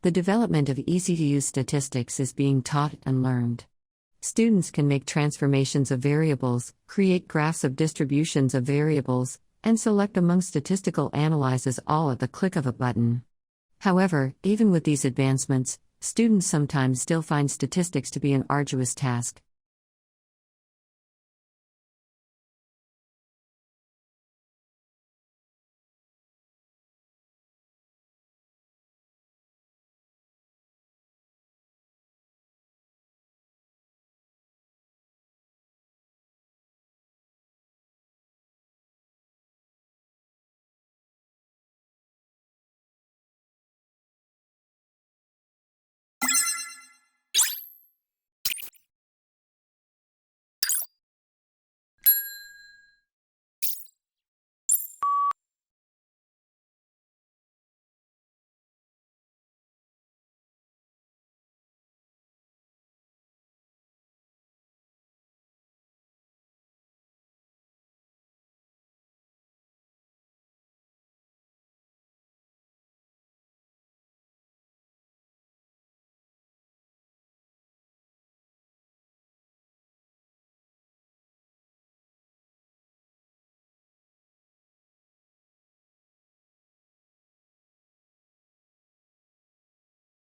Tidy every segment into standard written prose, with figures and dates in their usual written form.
The development of easy-to-use statistics is being taught and learned. Students can make transformations of variables, create graphs of distributions of variables, and select among statistical analyses all at the click of a button. However, even with these advancements, students sometimes still find statistics to be an arduous task.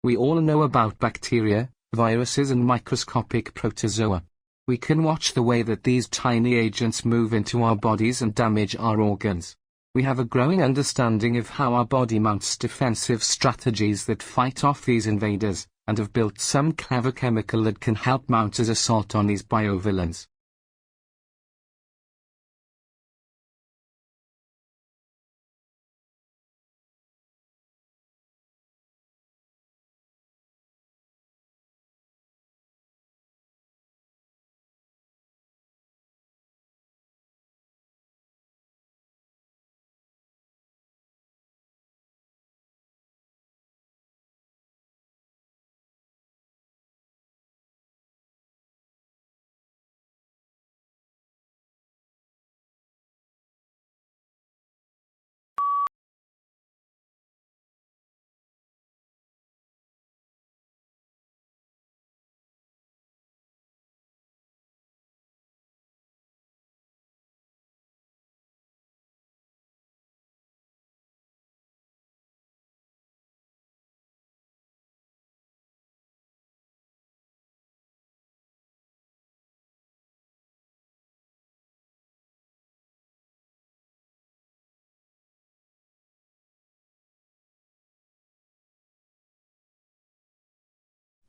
We all know about bacteria, viruses and microscopic protozoa. We can watch the way that these tiny agents move into our bodies and damage our organs. We have a growing understanding of how our body mounts defensive strategies that fight off these invaders, and have built some clever chemical that can help mount as assault on these biovillains.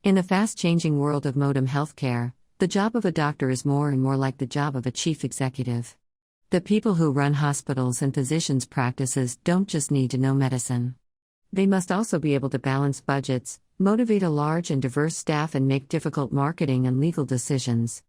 In the fast-changing world of modem healthcare, the job of a doctor is more and more like the job of a chief executive. The people who run hospitals and physicians' practices don't just need to know medicine. They must also be able to balance budgets, motivate a large and diverse staff, and make difficult marketing and legal decisions.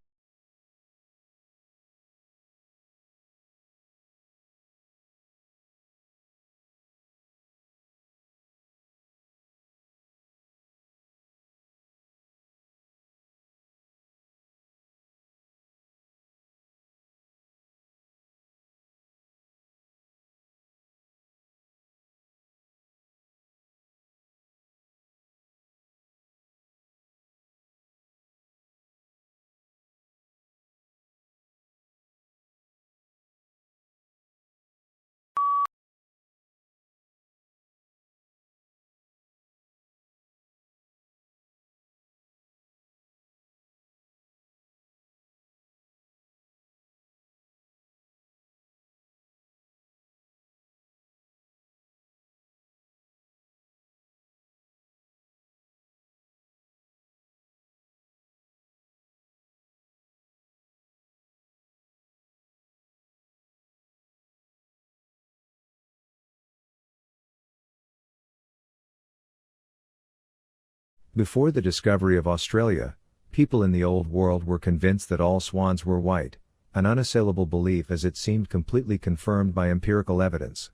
Before the discovery of Australia, people in the Old World were convinced that all swans were white, an unassailable belief as it seemed completely confirmed by empirical evidence.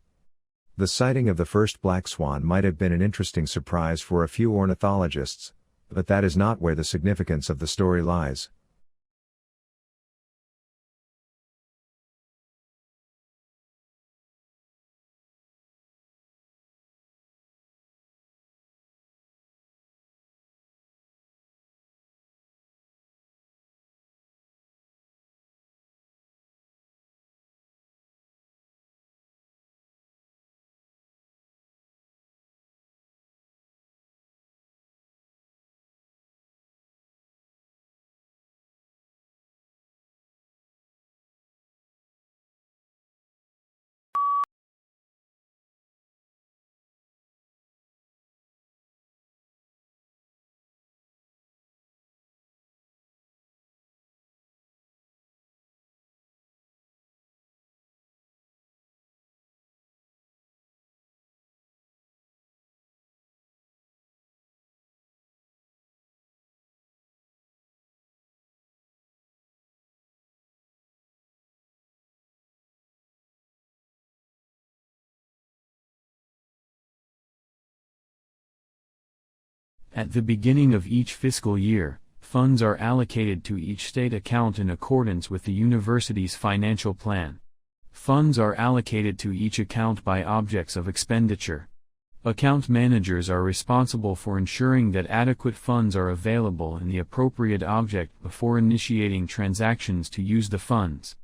The sighting of the first black swan might have been an interesting surprise for a few ornithologists, but that is not where the significance of the story lies. At the beginning of each fiscal year, funds are allocated to each state account in accordance with the university's financial plan. Funds are allocated to each account by objects of expenditure. Account managers are responsible for ensuring that adequate funds are available in the appropriate object before initiating transactions to use the funds.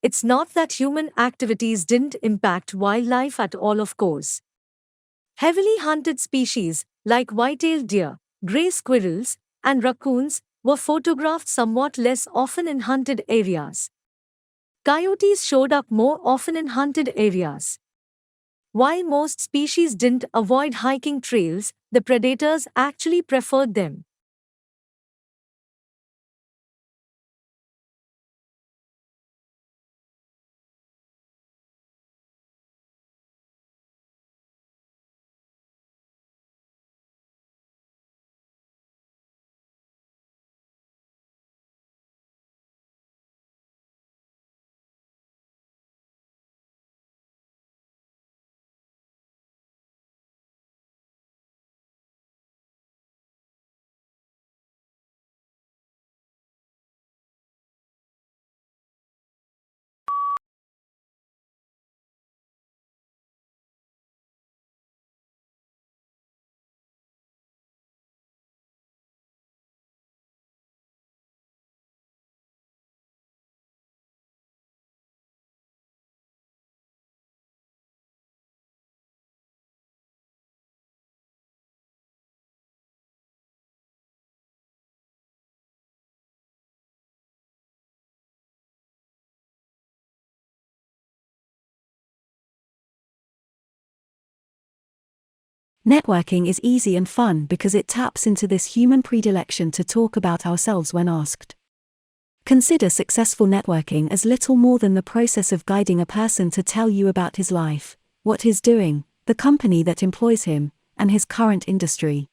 It's not that human activities didn't impact wildlife at all, of course. Heavily hunted species, like white-tailed deer, gray squirrels, and raccoons, were photographed somewhat less often in hunted areas. Coyotes showed up more often in hunted areas. While most species didn't avoid hiking trails, the predators actually preferred them. Networking is easy and fun because it taps into this human predilection to talk about ourselves when asked. Consider successful networking as little more than the process of guiding a person to tell you about his life, what he's doing, the company that employs him, and his current industry.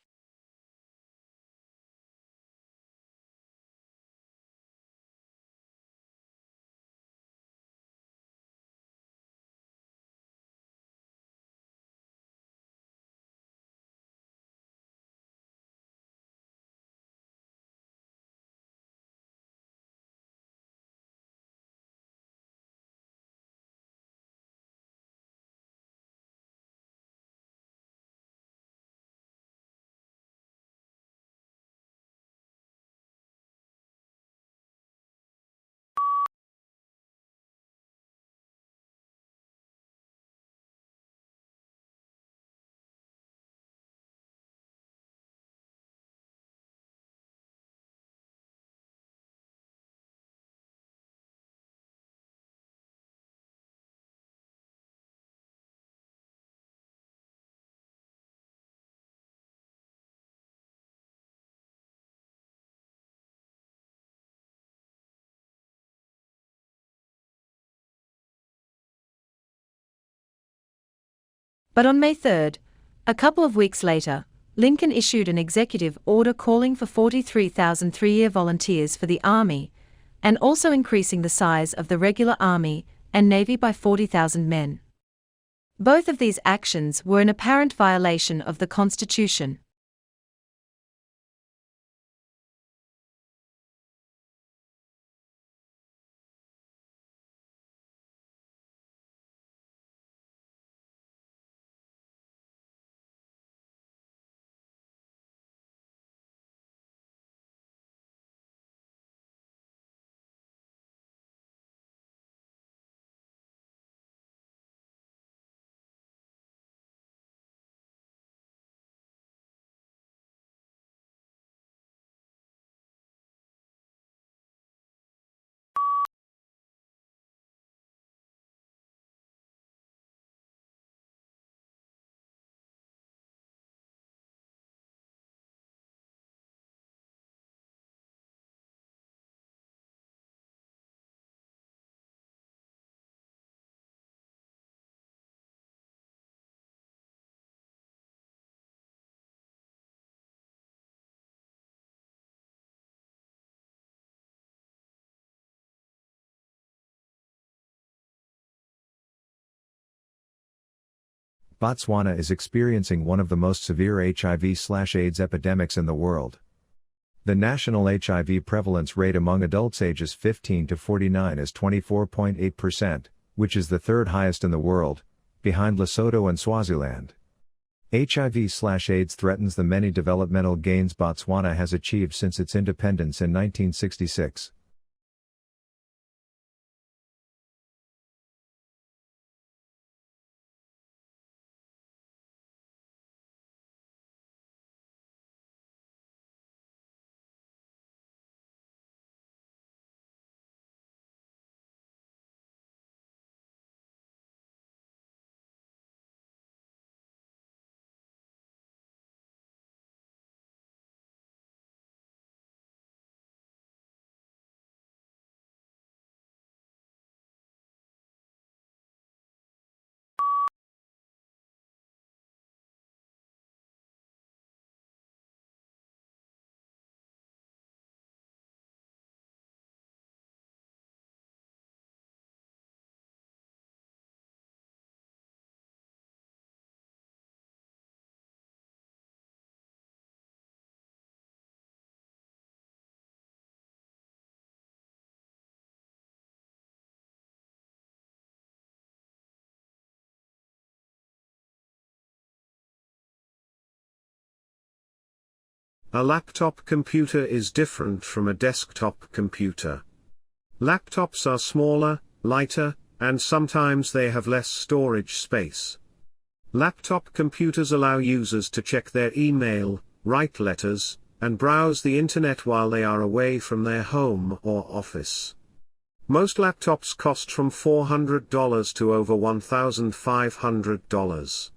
But on May 3, a couple of weeks later, Lincoln issued an executive order calling for 43,000 three-year volunteers for the Army, and also increasing the size of the regular Army and Navy by 40,000 men. Both of these actions were an apparent violation of the Constitution. Botswana is experiencing one of the most severe HIV/AIDS epidemics in the world. The national HIV prevalence rate among adults ages 15 to 49 is 24.8%, which is the third highest in the world, behind Lesotho and Swaziland. HIV/AIDS threatens the many developmental gains Botswana has achieved since its independence in 1966. A laptop computer is different from a desktop computer. Laptops are smaller, lighter, and sometimes they have less storage space. Laptop computers allow users to check their email, write letters, and browse the internet while they are away from their home or office. Most laptops cost from $400 to over $1,500.